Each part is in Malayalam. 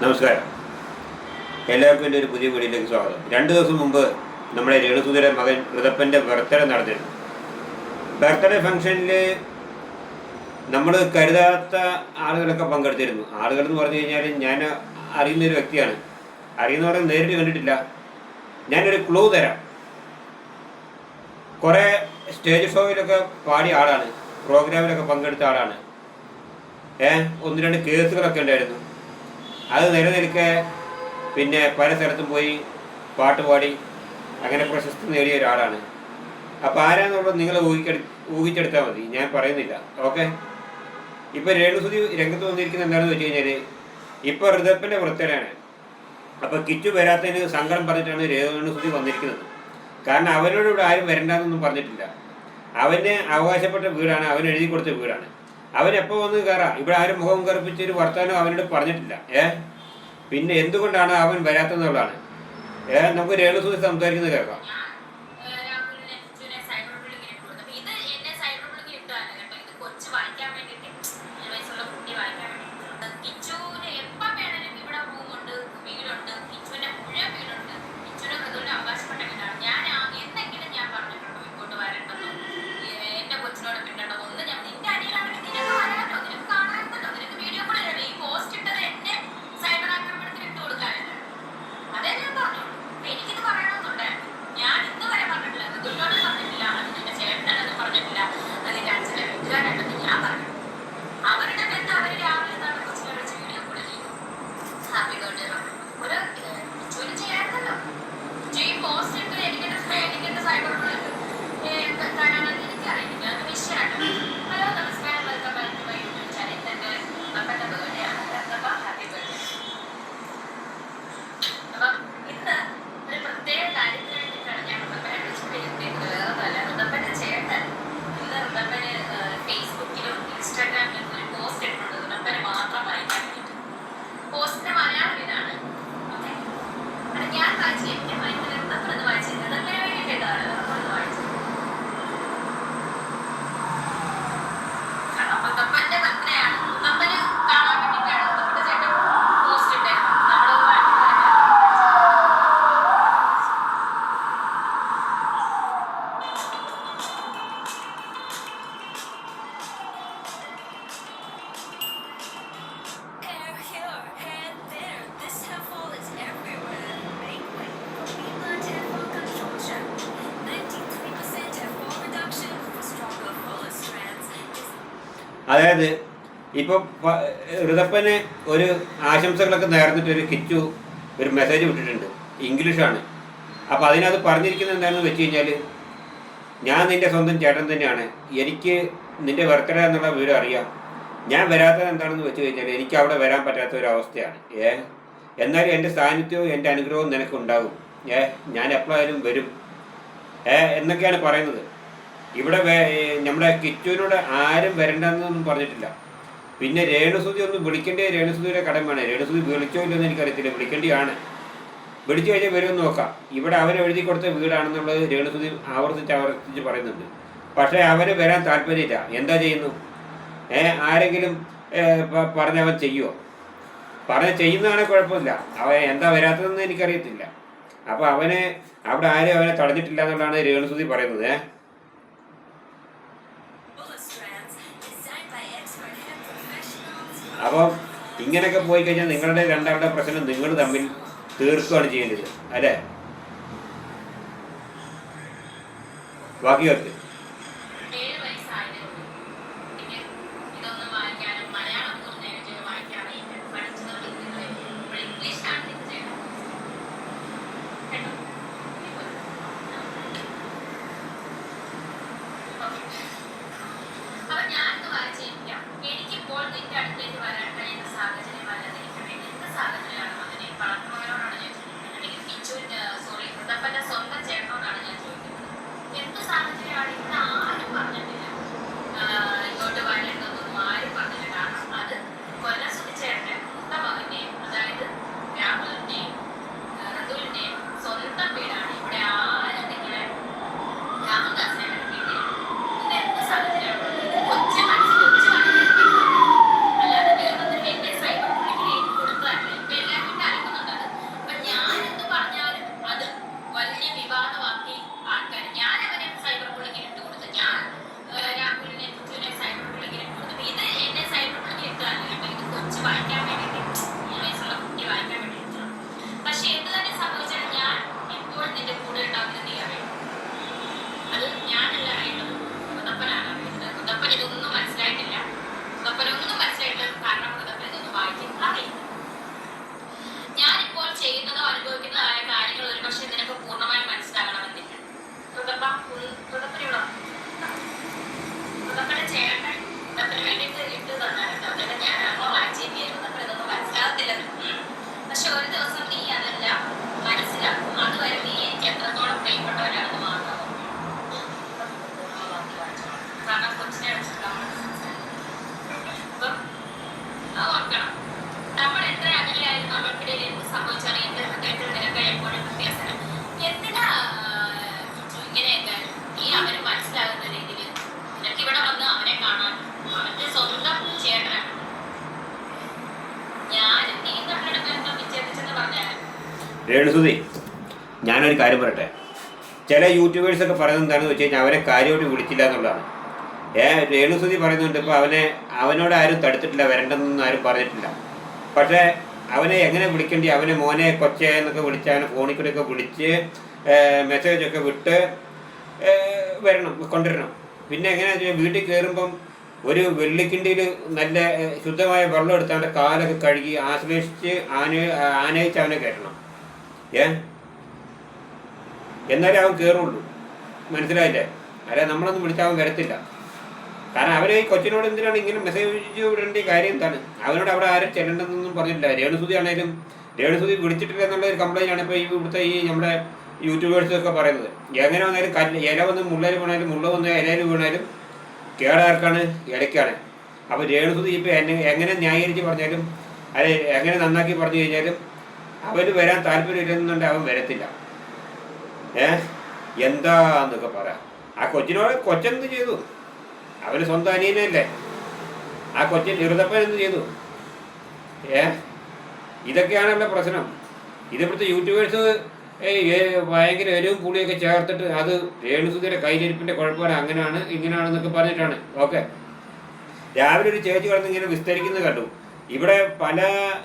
നമസ്കാരം, എല്ലാവർക്കും എൻ്റെ ഒരു പുതിയ വീഡിയോയിലേക്ക് സ്വാഗതം. 2 ദിവസം മുമ്പ് നമ്മുടെ രേണുസുധിയുടെ മകൻ ഋതപ്പൻ്റെ ബർത്ത്ഡേ നടന്നിരുന്നു. ബർത്ത്ഡേ ഫംഗ്ഷനിൽ നമ്മൾ കരുതാത്ത ആളുകളൊക്കെ പങ്കെടുത്തിരുന്നു. ആളുകൾ എന്ന് പറഞ്ഞു കഴിഞ്ഞാൽ ഞാൻ അറിയുന്നൊരു വ്യക്തിയാണ്. അറിയുന്നവരെ നേരിട്ട് കണ്ടിട്ടില്ല. ഞാനൊരു ക്ലൂ തരാം. കുറേ സ്റ്റേജ് ഷോയിലൊക്കെ പാടിയ ആളാണ്, പ്രോഗ്രാമിലൊക്കെ പങ്കെടുത്ത ആളാണ്. 1-2 കേസുകളൊക്കെ ഉണ്ടായിരുന്നു. അത് നിലനിൽക്കെ പിന്നെ പല സ്ഥലത്തും പോയി പാട്ട് പാടി അങ്ങനെ പ്രശസ്തി നേടിയ ഒരാളാണ്. അപ്പോൾ ആരാന്നുള്ളത് നിങ്ങൾ ഊഹിച്ചെടുത്താൽ മതി, ഞാൻ പറയുന്നില്ല. ഓക്കെ, ഇപ്പോൾ രേണുസുധി രംഗത്ത് വന്നിരിക്കുന്നത് എന്താണെന്ന് വെച്ച് കഴിഞ്ഞാൽ ഇപ്പോൾ ഋതപ്പൻ്റെ ബർത്ത്ഡേയാണ്. അപ്പോൾ കിച്ചു വരാത്തതിന് സങ്കടം പറഞ്ഞിട്ടാണ് രേണുസുധി വന്നിരിക്കുന്നത്. കാരണം അവനോട് ഇവിടെ ആരും വരണ്ടെന്നൊന്നും പറഞ്ഞിട്ടില്ല. അവന് അവകാശപ്പെട്ട വീടാണ്, അവൻ എഴുതി കൊടുത്ത വീടാണ്. അവൻ എപ്പോൾ വന്ന് കയറാം, ഇവിടെ ആരും മുഖം കറുപ്പിച്ചൊരു വർത്തമാനം അവനോട് പറഞ്ഞിട്ടില്ല. പിന്നെ എന്തുകൊണ്ടാണ് അവൻ വരാത്തെന്നുള്ളതാണ്. നമുക്ക് രേണുസുധി സംസാരിക്കുന്നത് കേൾക്കാം. അതായത് ഇപ്പോൾ ഋതപ്പന് ഒരു ആശംസകളൊക്കെ നേർന്നിട്ട് ഒരു കിച്ചു ഒരു മെസ്സേജ് വിട്ടിട്ടുണ്ട്, ഇംഗ്ലീഷാണ്. അപ്പോൾ അതിനകത്ത് പറഞ്ഞിരിക്കുന്നത് എന്താണെന്ന് വെച്ച് കഴിഞ്ഞാൽ, ഞാൻ നിൻ്റെ സ്വന്തം ചേട്ടൻ തന്നെയാണ്, എനിക്ക് നിൻ്റെ ബർത്ത്ഡേ എന്നുള്ള വിവരം അറിയാം. ഞാൻ വരാത്തത് എന്താണെന്ന് വെച്ച് കഴിഞ്ഞാൽ എനിക്ക് അവിടെ വരാൻ പറ്റാത്ത ഒരു അവസ്ഥയാണ്. എന്നാലും എൻ്റെ സാന്നിധ്യവും എൻ്റെ അനുഗ്രഹവും നിനക്കുണ്ടാകും. ഞാൻ എപ്പോഴായാലും വരും എന്നൊക്കെയാണ് പറയുന്നത്. ഇവിടെ നമ്മുടെ കിച്ചുവിനോട് ആരും വരണ്ടെന്നൊന്നും പറഞ്ഞിട്ടില്ല. പിന്നെ രേണുസുധി ഒന്ന് വിളിക്കേണ്ടേ രേണുസുധിയുടെ കടമയാണ്. രേണുസുധി വിളിച്ചോ ഇല്ലെന്ന് എനിക്കറിയത്തില്ല, വിളിക്കേണ്ടിയാണ്. വിളിച്ചു കഴിഞ്ഞാൽ വരുമെന്ന് നോക്കാം. ഇവിടെ അവൻ എഴുതി കൊടുത്ത വീടാണെന്നുള്ളത് രേണുസുധി ആവർത്തിച്ച് പറയുന്നുണ്ട്. പക്ഷേ അവന് വരാൻ താല്പര്യമില്ല. എന്താ ചെയ്യുന്നു? ആരെങ്കിലും പറഞ്ഞവൻ ചെയ്യുമോ? ചെയ്യുന്നതാണെങ്കിൽ കുഴപ്പമില്ല. അവൻ എന്താ വരാത്തതെന്ന് എനിക്കറിയത്തില്ല. അപ്പോൾ അവന് അവിടെ ആരും അവനെ തടഞ്ഞിട്ടില്ല എന്നുള്ളതാണ് രേണുസുധി പറയുന്നത്. അപ്പം ഇങ്ങനെയൊക്കെ പോയി കഴിഞ്ഞാൽ നിങ്ങളുടെ രണ്ടാളുടെ പ്രശ്നം നിങ്ങൾ തമ്മിൽ തീർക്കുകയാണ് ചെയ്യേണ്ടത്, അല്ലേ? ബാക്കി കേൾക്ക്. സ്വന്തം ചേട്ടനോടാണ് ഞാൻ ചോദിക്കുന്നത്. എന്ത് സാഹചര്യമാണ് രേണുസുതി, ഞാനൊരു കാര്യം പറയട്ടെ. ചില യൂട്യൂബേഴ്സൊക്കെ പറയുന്നത് എന്താണെന്ന് വെച്ച് കഴിഞ്ഞാൽ അവനെ കാര്യമായിട്ട് വിളിച്ചില്ല എന്നുള്ളതാണ്. രേണുസുതി പറയുന്നുണ്ട് ഇപ്പോൾ അവനോട് ആരും തടുത്തിട്ടില്ല, വരണ്ടെന്നൊന്നും ആരും പറഞ്ഞിട്ടില്ല. പക്ഷേ അവനെ എങ്ങനെ വിളിക്കേണ്ടി, അവനെ മോനെ കൊച്ചേ എന്നൊക്കെ വിളിച്ച് അവനെ ഫോണിൽ കൂടെയൊക്കെ വിളിച്ച് മെസ്സേജൊക്കെ വിട്ട് വരണം, കൊണ്ടുവരണം. പിന്നെ എങ്ങനെയാണെന്ന് വെച്ചാൽ വീട്ടിൽ കയറുമ്പം ഒരു വെള്ളിക്കിണ്ടിയിൽ നല്ല ശുദ്ധമായ വെള്ളം എടുത്താണ്ട് കാലൊക്കെ കഴുകി ആശ്ലേഷിച്ച് ആനയിച്ച് അവനെ കയറ്റണം. എന്നാലേ അവൻ കയറുള്ളൂ, മനസ്സിലായില്ലേ? അല്ലെ നമ്മളൊന്നും വിളിച്ചാൽ അവൻ വരത്തില്ല. കാരണം അവരെ ഈ കൊച്ചിനോട് എന്തിനാണ് ഇങ്ങനെ മെസ്സേജ് വിടേണ്ട കാര്യം എന്താണ്? അവനോട് അവിടെ ആരും ചെല്ലണ്ടെന്നൊന്നും പറഞ്ഞിട്ടില്ല. രേണുസുതി ആണെങ്കിലും രേണുസുതി വിളിച്ചിട്ടില്ല എന്നുള്ള ഒരു കംപ്ലൈൻ്റ് ആണ് ഇപ്പോൾ ഇവിടുത്തെ ഈ നമ്മുടെ യൂട്യൂബേഴ്സൊക്കെ പറയുന്നത്. എങ്ങനെ വന്നാലും ഇല വന്ന് മുള്ളയിൽ വീണാലും മുള്ള വന്ന് ഇലയിൽ വീണാലും കേടാർക്കാണ്, ഇലയ്ക്കാണ്. അപ്പോൾ രേണുസുതി ഇപ്പോൾ എങ്ങനെ ന്യായീകരിച്ച് പറഞ്ഞാലും അല്ലെ എങ്ങനെ നന്നാക്കി പറഞ്ഞു കഴിഞ്ഞാലും അവന് വരാൻ താല്പര്യമില്ലെന്നുണ്ടെങ്കിൽ അവൻ വരത്തില്ല. എന്താന്നൊക്കെ പറയാം. ആ കൊച്ചെന്ത് ചെയ്തു? അവന് സ്വന്തം അനിയനല്ലേ ആ കൊച്ചിൻ. ചെറുതപ്പൻ എന്ത് ചെയ്തു? ഇതൊക്കെയാണല്ലോ പ്രശ്നം. ഇതിവിടുത്തെ യൂട്യൂബേഴ്സ് ഭയങ്കര എരിവും പുളിയൊക്കെ ചേർത്തിട്ട് അത് രേണുസുതിയുടെ കയ്യിലിരിപ്പിൻ്റെ കുഴപ്പമാണ്, അങ്ങനെയാണ് ഇങ്ങനെയാണെന്നൊക്കെ പറഞ്ഞിട്ടാണ്. ഓക്കെ, രാവിലെ ഒരു ചേച്ചി കിടന്ന് ഇങ്ങനെ വിസ്തരിക്കുന്നത് കണ്ടു. ഇവിടെ പല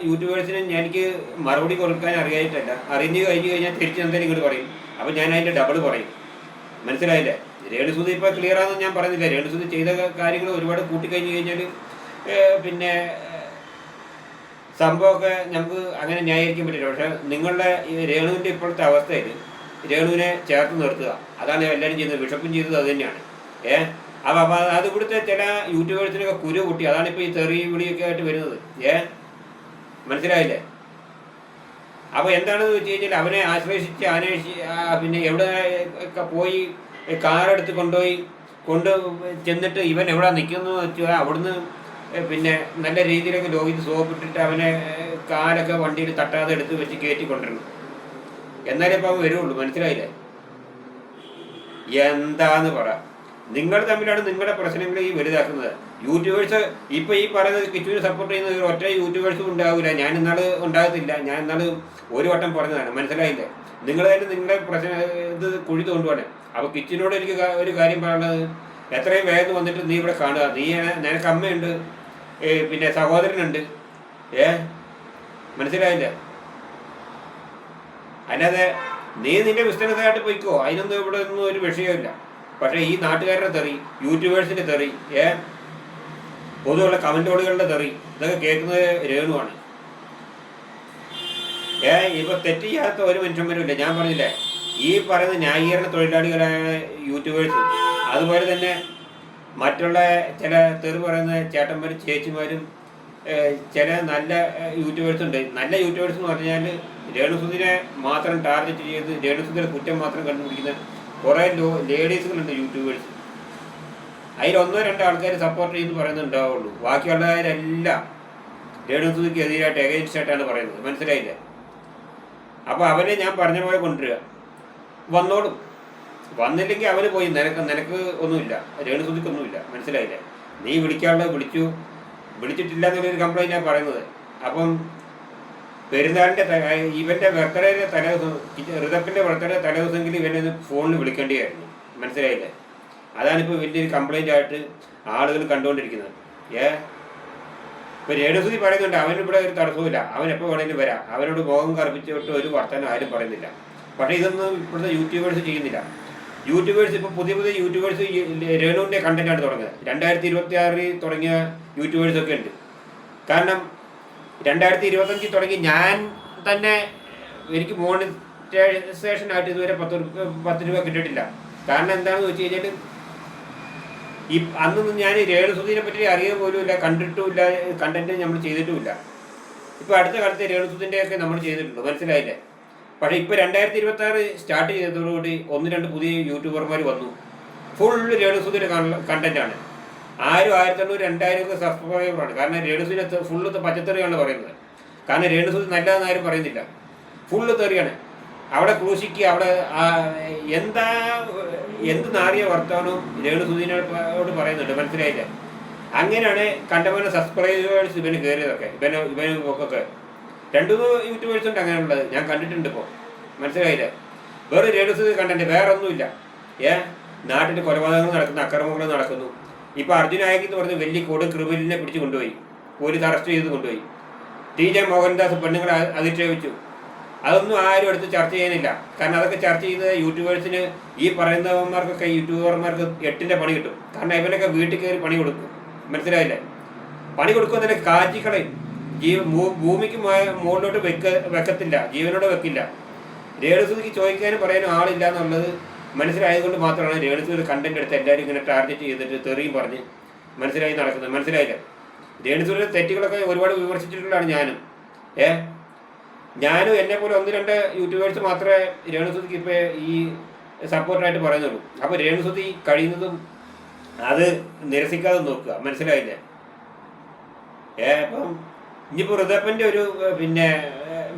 യൂട്യൂബേഴ്സിനും എനിക്ക് മറുപടി കൊടുക്കാൻ അറിയായിട്ടല്ല, അറിഞ്ഞു കഴിഞ്ഞു കഴിഞ്ഞാൽ തിരിച്ച് എന്തെങ്കിലും ഇങ്ങോട്ട് പറയും. അപ്പം ഞാൻ അതിൻ്റെ ഡബിൾ പറയും, മനസ്സിലായില്ലേ? രേണുസുതി ഇപ്പോൾ ക്ലിയർ ആണെന്ന് ഞാൻ പറയുന്നില്ല. രേണുസുതി ചെയ്ത കാര്യങ്ങൾ ഒരുപാട് കൂട്ടിക്കഴിഞ്ഞ് കഴിഞ്ഞാൽ പിന്നെ സംഭവമൊക്കെ നമുക്ക് അങ്ങനെ ന്യായീകരിക്കാൻ പറ്റില്ല. പക്ഷേ നിങ്ങളുടെ ഈ രേണുവിൻ്റെ ഇപ്പോഴത്തെ അവസ്ഥയിൽ രേണുവിനെ ചേർത്ത് നിർത്തുക, അതാണ് എല്ലാവരും ചെയ്യുന്നത്. ബിഷപ്പും ചെയ്തത് അത് തന്നെയാണ്. അപ്പം അത് ഇവിടുത്തെ ചില യൂട്യൂബേഴ്സിനൊക്കെ കുരു പൊട്ടി, അതാണ് ഇപ്പോൾ ഈ തെറി വിളിയൊക്കെ ആയിട്ട് വരുന്നത്. മനസ്സിലായില്ലേ? അപ്പോൾ എന്താണെന്ന് വെച്ച് കഴിഞ്ഞാൽ അവനെ ആശ്ലേഷിച്ച് പിന്നെ എവിടെ ഒക്കെ പോയി കാറെടുത്ത് കൊണ്ട് ചെന്നിട്ട് ഇവൻ എവിടെ നിൽക്കുന്നു വെച്ചാൽ അവിടുന്ന് പിന്നെ നല്ല രീതിയിലൊക്കെ ലോകിച്ച് സോപ്പിട്ടിട്ട് അവനെ കാലൊക്കെ വണ്ടിയിൽ തട്ടാതെ എടുത്ത് വെച്ച് കയറ്റിക്കൊണ്ടിരണം. എന്നാലേ ഇപ്പം അവൻ വരുള്ളൂ, മനസ്സിലായില്ലേ? എന്താന്ന് പറ, നിങ്ങൾ തമ്മിലാണ് നിങ്ങളുടെ പ്രശ്നങ്ങൾ ഈ വലുതാക്കുന്നത്. യൂട്യൂബേഴ്സ് ഇപ്പം ഈ പറയുന്നത് കിച്ചുവിനെ സപ്പോർട്ട് ചെയ്യുന്ന ഒറ്റ യൂട്യൂബേഴ്സും ഉണ്ടാവില്ല. ഞാൻ ഇന്നാൾ ഉണ്ടാകത്തില്ല. ഞാൻ ഇന്നാൾ ഒരു വട്ടം പറഞ്ഞതാണ്, മനസ്സിലായില്ലേ? നിങ്ങൾ തന്നെ നിങ്ങളുടെ പ്രശ്നം ഇത് കുഴി തോണ്ടുവാണ്. അപ്പോൾ കിച്ചിനോട് എനിക്ക് ഒരു കാര്യം പറയുന്നത്, എത്രയും വേഗം വന്നിട്ട് നീ ഇവിടെ കാണുക. നിനക്ക് അമ്മയുണ്ട്, പിന്നെ സഹോദരനുണ്ട്, മനസ്സിലായില്ലേ? അല്ലാതെ നീ നിന്റെ ബിസിനസ്സായിട്ട് പോയിക്കോ, അതിനൊന്നും ഇവിടെ ഒന്നും ഒരു വിഷയമില്ല. പക്ഷേ ഈ നാട്ടുകാരുടെ തെറി, യൂട്യൂബേഴ്സിൻ്റെ തെറി, പൊതുവുള്ള കമൻറ്റോളുകളുടെ തെറി, ഇതൊക്കെ കേൾക്കുന്നത് രേണുവാണ്. ഇപ്പോൾ തെറ്റ് ചെയ്യാത്ത ഒരു മനുഷ്യന്മാരും ഇല്ല. ഞാൻ പറഞ്ഞില്ലേ, ഈ പറയുന്ന ന്യായീകരണ തൊഴിലാളികളായ യൂട്യൂബേഴ്സും അതുപോലെ തന്നെ മറ്റുള്ള ചില തെറി പറയുന്ന ചേട്ടന്മാരും ചേച്ചിമാരും ചില നല്ല യൂട്യൂബേഴ്സ് ഉണ്ട്. നല്ല യൂട്യൂബേഴ്സ് എന്ന് പറഞ്ഞാൽ രേണുസുതിനെ മാത്രം ടാർഗറ്റ് ചെയ്ത് രേണുസുതിയുടെ കുറ്റം മാത്രം കണ്ടുപിടിക്കുന്ന കുറേ ലേഡീസുകളുണ്ട് യൂട്യൂബേഴ്സ്. അതിൽ 1-2 ആൾക്കാർ സപ്പോർട്ട് ചെയ്യുന്നു പറയുന്നുണ്ടാവുള്ളൂ. ബാക്കിയുള്ളവരെല്ലാം രേണുസുതിക്ക് എതിരായിട്ട് എഗൈൻസ്റ്റായിട്ടാണ് പറയുന്നത്, മനസ്സിലായില്ലേ? അപ്പോൾ അവനെ ഞാൻ പറഞ്ഞ പോലെ കൊണ്ടുവരിക, വന്നോളും. വന്നില്ലെങ്കിൽ അവന് പോയി, നിനക്ക് ഒന്നുമില്ല, രേണുസുതിക്കൊന്നുമില്ല, മനസ്സിലായില്ലേ? നീ വിളിക്കാനുള്ളത് വിളിച്ചിട്ടില്ല എന്നുള്ളൊരു കംപ്ലൈൻറ്റ് ഞാൻ പറയുന്നത്. അപ്പം പെരുന്നാളിൻ്റെ ഇവൻ്റെ ബർത്ത്ഡേയുടെ തലേദിവസം, ഋതപ്പിൻ്റെ ബർത്ത്ഡേ തലേദിവസമെങ്കിലും ഇവനെ ഫോണിൽ വിളിക്കേണ്ടിയായിരുന്നു, മനസ്സിലായില്ലേ? അതാണിപ്പോൾ വലിയൊരു കംപ്ലൈൻ്റ് ആയിട്ട് ആളുകൾ കണ്ടുകൊണ്ടിരിക്കുന്നത്. ഇപ്പോൾ രേണുസുതി പറയുന്നുണ്ട് അവനിവിടെ ഒരു തടസ്സവുമില്ല, അവൻ എപ്പോൾ വേണമെങ്കിലും വരാം, അവനോട് മുഖം കറുപ്പിച്ചിട്ട് ഒരു വർത്തമാനം ആരും പറയുന്നില്ല. പക്ഷേ ഇതൊന്നും ഇപ്പോഴത്തെ യൂട്യൂബേഴ്സ് ചെയ്യുന്നില്ല. യൂട്യൂബേഴ്സ് ഇപ്പോൾ പുതിയ യൂട്യൂബേഴ്സ് രേണുവിൻ്റെ കണ്ടൻറ്റാണ് തുടങ്ങുന്നത്. 2026 തുടങ്ങിയ യൂട്യൂബേഴ്സൊക്കെ ഉണ്ട്. കാരണം 2025 തുടങ്ങി ഞാൻ തന്നെ എനിക്ക് മോണിറ്റൈസേഷനായിട്ട് ഇതുവരെ 10 രൂപ കിട്ടിയിട്ടില്ല. കാരണം എന്താണെന്ന് വെച്ച് കഴിഞ്ഞാൽ അന്നൊന്നും ഞാൻ രേണുസുതിനെ പറ്റി അറിയുക പോലുമില്ല, കണ്ടിട്ടുമില്ല, കണ്ടന്റ് നമ്മൾ ചെയ്തിട്ടുമില്ല. ഇപ്പോൾ അടുത്ത കാലത്ത് രേണുസുതിൻ്റെയൊക്കെ നമ്മൾ ചെയ്തിട്ടുണ്ട്, മനസ്സിലായില്ലേ? പക്ഷേ ഇപ്പോൾ 2026 സ്റ്റാർട്ട് ചെയ്തതോടുകൂടി 1-2 പുതിയ യൂട്യൂബർമാർ വന്നു. ഫുൾ രേണുസുതിയുടെ കണ്ടന്റാണ്. 1000, 1500, 2000 സബ്സ്ക്രൈബറാണ്. കാരണം രേണുസുതിനെ ഫുള്ള് പച്ചത്തെറിയാണ് പറയുന്നത്. കാരണം രേണുസുതി നല്ലതെന്ന് ആരും പറയുന്നില്ല, ഫുള്ള് തെറിയാണ്. അവിടെ ക്രൂശിക്ക്, അവിടെ എന്ത് നാറിയ വർത്തമാനവും രേണുസുതിനോട് പറയുന്നുണ്ട്, മനസ്സിലായില്ലേ? അങ്ങനെയാണ് കണ്ടപോലെ സബ്സ്ക്രൈബേഴ്സ് ഇവന് കയറിയതൊക്കെ, ഇവന് ഒക്കെ. രണ്ടു മൂന്ന് യൂട്യൂബേഴ്സ് ഉണ്ട് അങ്ങനെയുള്ളത്, ഞാൻ കണ്ടിട്ടുണ്ട് ഇപ്പോൾ. മനസ്സിലായില്ലേ? വേറെ രേണുസുതി കണ്ടന്റ് വേറെ ഒന്നുമില്ല. നാട്ടിൽ കൊലപാതകങ്ങൾ നടക്കുന്നു, അക്രമങ്ങൾ നടക്കുന്നു. ഇപ്പോൾ അർജുൻ നായക് എന്ന് പറഞ്ഞ് വലിയ ക്രിമിനലിനെ പിടിച്ച് കൊണ്ടുപോയി, പോലീസ് അറസ്റ്റ് ചെയ്ത് കൊണ്ടുപോയി. TJ മോഹൻദാസ് പെണ്ണുങ്ങളെ അധിക്ഷേപിച്ചു. അതൊന്നും ആരും എടുത്ത് ചർച്ച ചെയ്യാനില്ല. കാരണം അതൊക്കെ ചർച്ച ചെയ്ത് യൂട്യൂബേഴ്സിന്, ഈ പറയുന്നവന്മാർക്കൊക്കെ യൂട്യൂബർമാർക്ക് 8ന്റെ പണി കിട്ടും. കാരണം ഇവനൊക്കെ വീട്ടിൽ കയറി പണി കൊടുക്കും. മനസ്സിലായില്ലേ? പണി കൊടുക്കുന്നതിനെ കാച്ചിക്കളയും. ഭൂമിക്ക് മുകളിലോട്ട് വെക്കത്തില്ല, ജീവനോട് വെക്കില്ല. രേണുസുതിക്ക് ചോദിക്കാനും പറയാനും ആളില്ല എന്നുള്ളത് മനസ്സിലായതുകൊണ്ട് മാത്രമാണ് രേണുസുതി കണ്ടന്റ് എടുത്ത് എല്ലാവരും ഇങ്ങനെ ടാർഗറ്റ് ചെയ്തിട്ട് തെറിയും പറഞ്ഞ് മനസ്സിലായി നടക്കുന്നത്. മനസ്സിലായില്ല? രേണുസുതിയുടെ തെറ്റുകളൊക്കെ ഒരുപാട് വിമർശിച്ചിട്ടുള്ളതാണ് ഞാനും. ഞാനും എന്നെപ്പോലെ 1-2 യൂട്യൂബേഴ്സ് മാത്രമേ രേണുസുതിക്ക് ഇപ്പോൾ ഈ സപ്പോർട്ടായിട്ട് പറയുന്നുള്ളൂ. അപ്പോൾ രേണുസുതി കഴിയുന്നതും അത് നിരസിക്കാതെ നോക്കുക. മനസ്സിലായില്ലേ? ഇപ്പം ഇനിയിപ്പോൾ ഋതപ്പൻ്റെ ഒരു പിന്നെ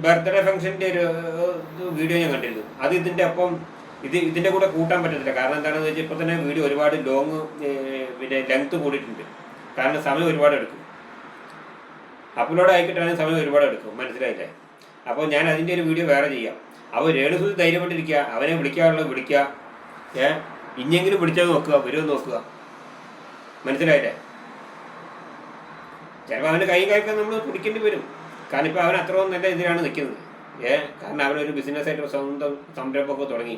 ബർത്ത്ഡേ ഫംഗ്ഷൻ്റെ ഒരു വീഡിയോ ഞാൻ കണ്ടിരുന്നു. അത് ഇതിൻ്റെ കൂടെ കൂട്ടാൻ പറ്റത്തില്ല. കാരണം എന്താണെന്ന് വെച്ചാൽ ഇപ്പോൾ തന്നെ വീഡിയോ ഒരുപാട് പിന്നെ ലെങ്ത് കൂടിയിട്ടുണ്ട്. കാരണം സമയം ഒരുപാട് എടുക്കും. അപ്ലോഡ് ആയിക്കിട്ടാണെങ്കിൽ സമയം ഒരുപാട് എടുക്കും. മനസ്സിലായില്ലേ? അപ്പോൾ ഞാൻ അതിൻ്റെ ഒരു വീഡിയോ വേറെ ചെയ്യാം. അപ്പോൾ രേണുസുതി ധൈര്യപ്പെട്ടിരിക്കുക, അവനെ വിളിക്കാറുള്ളത് വിളിക്കുക. ഇനിയെങ്കിലും വിളിച്ചത് നോക്കുക, വരുമെന്ന് നോക്കുക. മനസ്സിലായില്ലേ? ചിലപ്പോൾ അവൻ്റെ കൈ കായ്ക്കാൻ നമ്മൾ പിടിക്കേണ്ടി വരും. കാരണം ഇപ്പോൾ അവൻ അത്രയും നല്ല ഇതിലാണ് നിൽക്കുന്നത്. കാരണം അവനൊരു ബിസിനസ്സായിട്ട് സ്വന്തം സംരംഭമൊക്കെ തുടങ്ങി.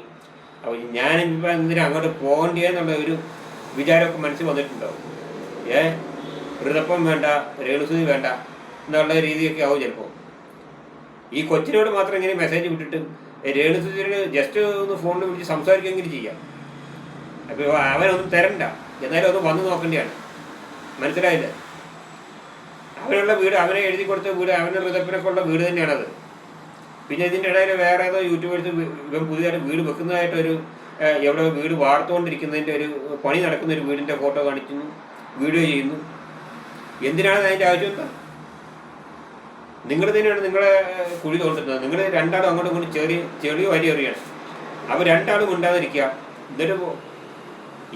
അപ്പോൾ ഞാനിപ്പോൾ എന്തിനാ അങ്ങോട്ട് പോകേണ്ടിയെന്നുള്ള ഒരു വിചാരമൊക്കെ മനസ്സിൽ വന്നിട്ടുണ്ടാവും. ഋതപ്പം വേണ്ട, രേണുസുതി വേണ്ട എന്നുള്ള രീതിയൊക്കെ ആവും ചിലപ്പോൾ. ഈ കൊച്ചിനോട് മാത്രം ഇങ്ങനെ മെസ്സേജ് വിട്ടിട്ട് രേണുസുതിയോട് ജസ്റ്റ് ഒന്ന് ഫോണിൽ വിളിച്ച് സംസാരിക്കുകയെങ്കിലും ചെയ്യാം. അപ്പോൾ അവനൊന്നും തരണ്ട, എന്നാലും ഒന്ന് വന്ന് നോക്കേണ്ടതാണ്. മനസ്സിലായില്ലേ? അവനുള്ള വീട്, അവനെ എഴുതി കൊടുത്ത വീട്, അവൻ്റെ ഋതപ്പിനൊക്കെ ഉള്ള വീട് തന്നെയാണത്. പിന്നെ ഇതിൻ്റെ ഇടയിൽ വേറെ ഏതോ യൂട്യൂബേഴ്സ് ഇവൻ പുതിയതായിട്ട് വീട് വെക്കുന്നതായിട്ടൊരു എവിടെ വീട് വാർത്തുകൊണ്ടിരിക്കുന്നതിൻ്റെ ഒരു പണി നടക്കുന്ന ഒരു വീടിൻ്റെ ഫോട്ടോ കാണിക്കുന്നു, വീഡിയോ ചെയ്യുന്നു. എന്തിനാണ് അതിൻ്റെ ആവശ്യം? എന്താ? നിങ്ങൾ തന്നെയാണ് നിങ്ങളെ കുഴി തോണ്ടുന്നത്. നിങ്ങൾ രണ്ടാളും അങ്ങോട്ടും ഇങ്ങോട്ടും ചെറിയ വരി എറിയാണ്. അപ്പോൾ രണ്ടാളും ഉണ്ടാതിരിക്കുക. എന്നിട്ട്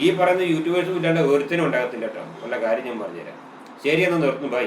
ഈ പറയുന്ന യൂട്യൂബേഴ്സും ഇല്ലാണ്ട് ഒരുത്തനും ഉണ്ടാകത്തില്ല കേട്ടോ. ഉള്ള കാര്യം ഞാൻ പറഞ്ഞുതരാം. ശരിയെന്ന് നിർത്തുന്നു. ബൈ.